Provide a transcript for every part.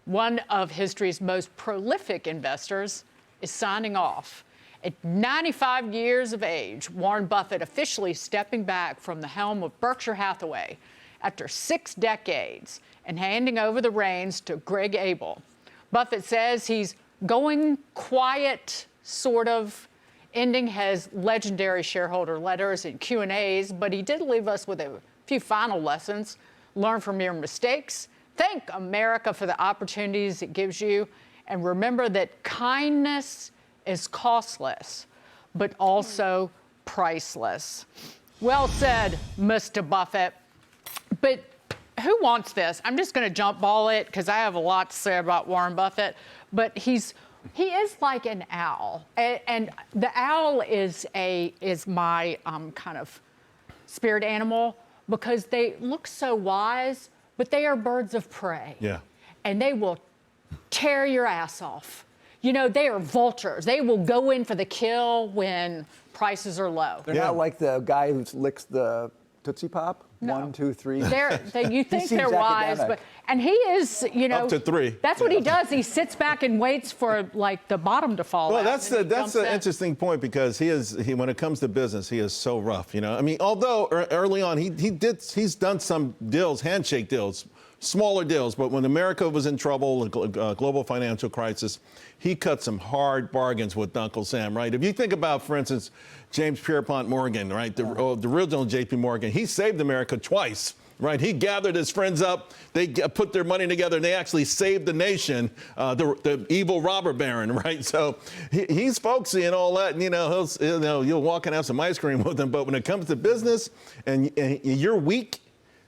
one of history's most prolific investors, is signing off. At 95 years of age, Warren Buffett officially stepping back from the helm of Berkshire Hathaway after 6 decades and handing over the reins to Greg Abel. Buffett says he's going quiet, sort of, ending his legendary shareholder letters and Q&As, but he did leave us with a few final lessons. Learn from your mistakes. Thank America for the opportunities it gives you. And remember that kindness is costless, but also priceless. Well said, Mr. Buffett. But who wants this? I'm just going to jump ball it because I have a lot to say about Warren Buffett. But he is like an owl, and the owl is my kind of spirit animal because they look so wise, but they are birds of prey. Yeah. And they will tear your ass off. You know, they are vultures. They will go in for the kill when prices are low. They're not like the guy who licks the Tootsie Pop. No. 1, 2, 3. You think they're wise, and he is, you know, up to 3. That's what he does. He sits back and waits for like the bottom to fall well, out. Well, that's an interesting point because when it comes to business, he is so rough. You know, I mean, although early on he's done some deals, handshake deals, smaller deals, but when America was in trouble, global financial crisis, he cut some hard bargains with Uncle Sam, right? If you think about, for instance, James Pierpont Morgan, right, the original J.P. Morgan, he saved America twice, right? He gathered his friends up, they put their money together, and they actually saved the nation, the evil robber baron, right? So he's folksy and all that, and you'll walk and have some ice cream with him, but when it comes to business and you're weak.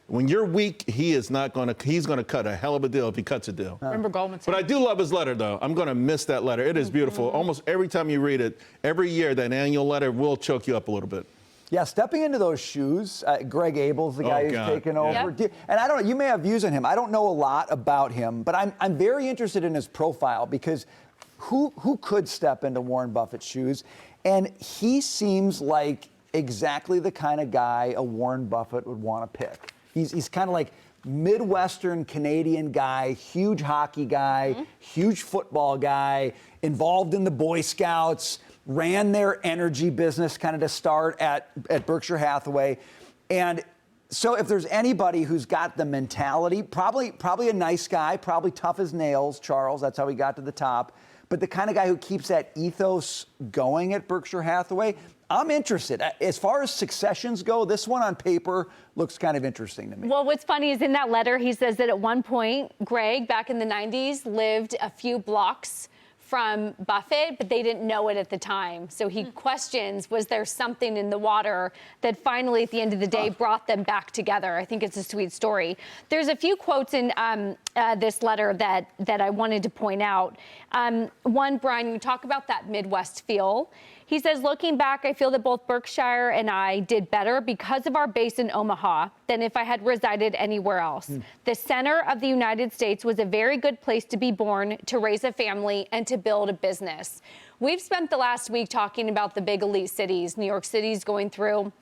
When you're weak, he's going to cut a hell of a deal if he cuts a deal. Remember Goldman Sachs? But I do love his letter, though. I'm going to miss that letter. It is beautiful. Almost every time you read it, every year, that annual letter will choke you up a little bit. Yeah, stepping into those shoes, Greg Abel's the guy who's taken over. Yep. And I don't know, you may have views on him. I don't know a lot about him, but I'm very interested in his profile because who could step into Warren Buffett's shoes? And he seems like exactly the kind of guy a Warren Buffett would want to pick. He's kind of like Midwestern Canadian guy, huge hockey guy, huge football guy, involved in the Boy Scouts, ran their energy business kind of to start at Berkshire Hathaway. And so if there's anybody who's got the mentality, probably a nice guy, probably tough as nails, Charles, that's how he got to the top. But the kind of guy who keeps that ethos going at Berkshire Hathaway, I'm interested. As far as successions go, this one on paper looks kind of interesting to me. Well, what's funny is in that letter, he says that at one point, Greg, back in the 90s, lived a few blocks from Buffett, but they didn't know it at the time. So he questions, was there something in the water that finally, at the end of the day, brought them back together? I think it's a sweet story. There's a few quotes in this letter that I wanted to point out. One, Brian, you talk about that Midwest feel. He says, looking back, I feel that both Berkshire and I did better because of our base in Omaha than if I had resided anywhere else. The center of the United States was a very good place to be born, to raise a family, and to build a business. We've spent the last week talking about the big elite cities. New York City's going through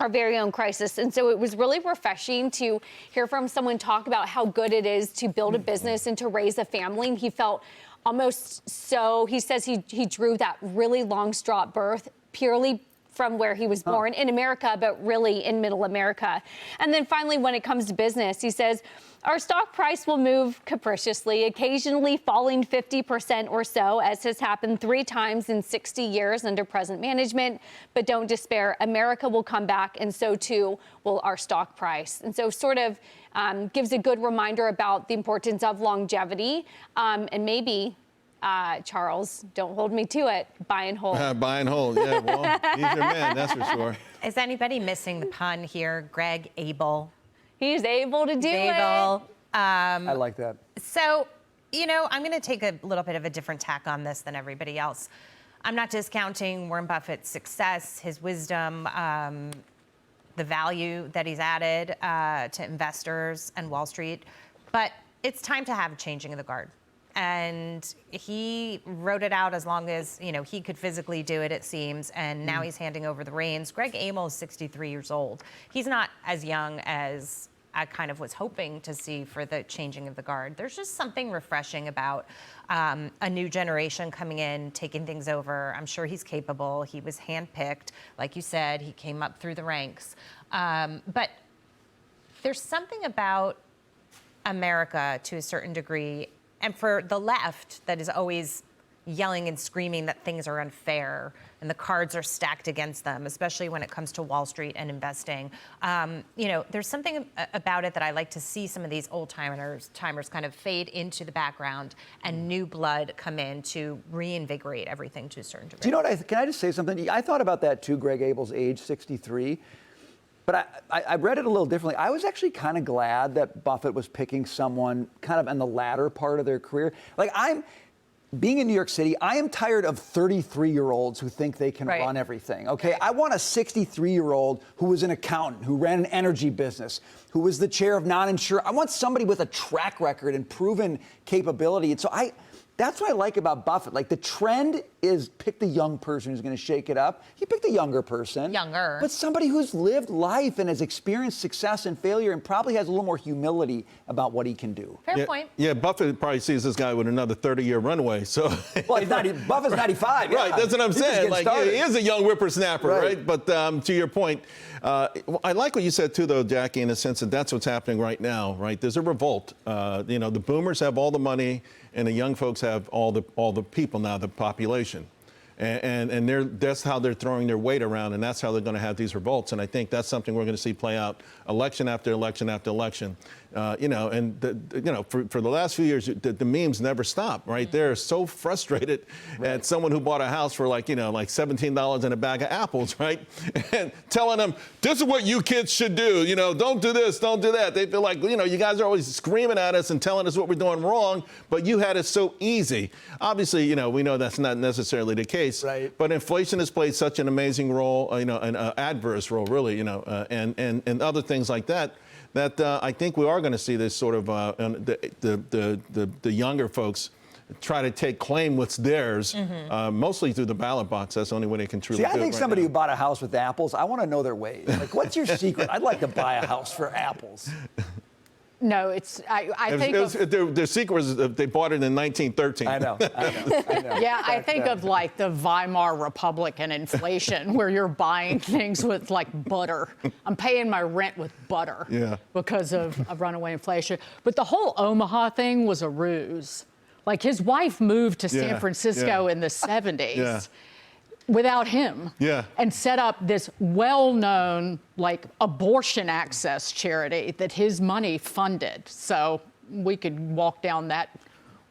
our very own crisis. And so it was really refreshing to hear from someone talk about how good it is to build a business and to raise a family. And he felt almost so, he says he drew that really long straw at birth purely from where he was born in America, but really in middle America. And then finally, when it comes to business, he says, our stock price will move capriciously, occasionally falling 50% or so, as has happened 3 times in 60 years under present management. But don't despair, America will come back, and so too will our stock price. And so sort of gives a good reminder about the importance of longevity, and maybe Charles, don't hold me to it, buy and hold. Buy and hold, yeah, well, he's your man, that's for sure. Is anybody missing the pun here? Greg Abel. He's able to do it. I like that. So, I'm going to take a little bit of a different tack on this than everybody else. I'm not discounting Warren Buffett's success, his wisdom, the value that he's added to investors and Wall Street, but it's time to have a changing of the guard. And he wrote it out as long as, he could physically do it, it seems. And now he's handing over the reins. Greg Abel is 63 years old. He's not as young as I kind of was hoping to see for the changing of the guard. There's just something refreshing about a new generation coming in, taking things over. I'm sure he's capable. He was handpicked. Like you said, he came up through the ranks. But there's something about America to a certain degree, and for the left that is always yelling and screaming that things are unfair and the cards are stacked against them, especially when it comes to Wall Street and investing. There's something about it that I like to see some of these old timers kind of fade into the background and new blood come in to reinvigorate everything to a certain degree. Do you know what? Can I just say something? I thought about that too, Greg Abel's age, 63. But I read it a little differently. I was actually kind of glad that Buffett was picking someone kind of in the latter part of their career. Like, being in New York City, I am tired of 33-year-olds who think they can run everything, okay? I want a 63-year-old who was an accountant, who ran an energy business, who was the chair of non-insure. I want somebody with a track record and proven capability. And so that's what I like about Buffett. Like, the trend is pick the young person who's going to shake it up. He picked a younger person. Younger. But somebody who's lived life and has experienced success and failure and probably has a little more humility about what he can do. Fair point. Yeah, Buffett probably sees this guy with another 30-year runway. So, well, Buffett's 95. Right, that's what I'm saying. Like, he is a young whippersnapper, right? But to your point, I like what you said too, though, Jackie, in the sense that that's what's happening right now, right? There's a revolt. The boomers have all the money, and the young folks have all the people now, the population. And that's how they're throwing their weight around, and that's how they're going to have these revolts. And I think that's something we're going to see play out election after election after election. For the last few years, the memes never stop, right? They're so frustrated at someone who bought a house for like $17 and a bag of apples, right? And telling them, this is what you kids should do. Don't do this, don't do that. They feel like, you guys are always screaming at us and telling us what we're doing wrong, but you had it so easy. Obviously, we know that's not necessarily the case. Right. But inflation has played such an amazing role, an adverse role, really, and other things like that. That I think we are going to see this sort of the younger folks try to take claim what's theirs, mostly through the ballot box. That's the only way they can truly do it. I think somebody who bought a house with apples, I want to know their ways. Like, what's your secret? I'd like to buy a house for apples. No, I think their secret was they bought it in 1913. I know. Yeah, I think of like the Weimar Republic and inflation, where you're buying things with like butter. I'm paying my rent with butter because of runaway inflation. But the whole Omaha thing was a ruse. Like, his wife moved to San Francisco in the 70s. Without him, and set up this well-known, like, abortion access charity that his money funded. So we could walk down that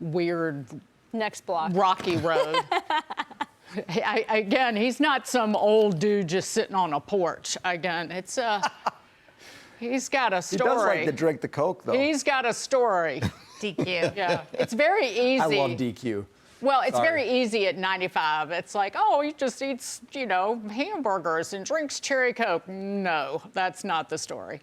weird next block rocky road. Again, he's not some old dude just sitting on a porch. Again, it's he's got a story. He does like to drink the Coke, though. He's got a story. DQ. Yeah, it's very easy. I love DQ. Well, it's very easy at 95. It's like, oh, he just eats, hamburgers and drinks cherry Coke. No, that's not the story.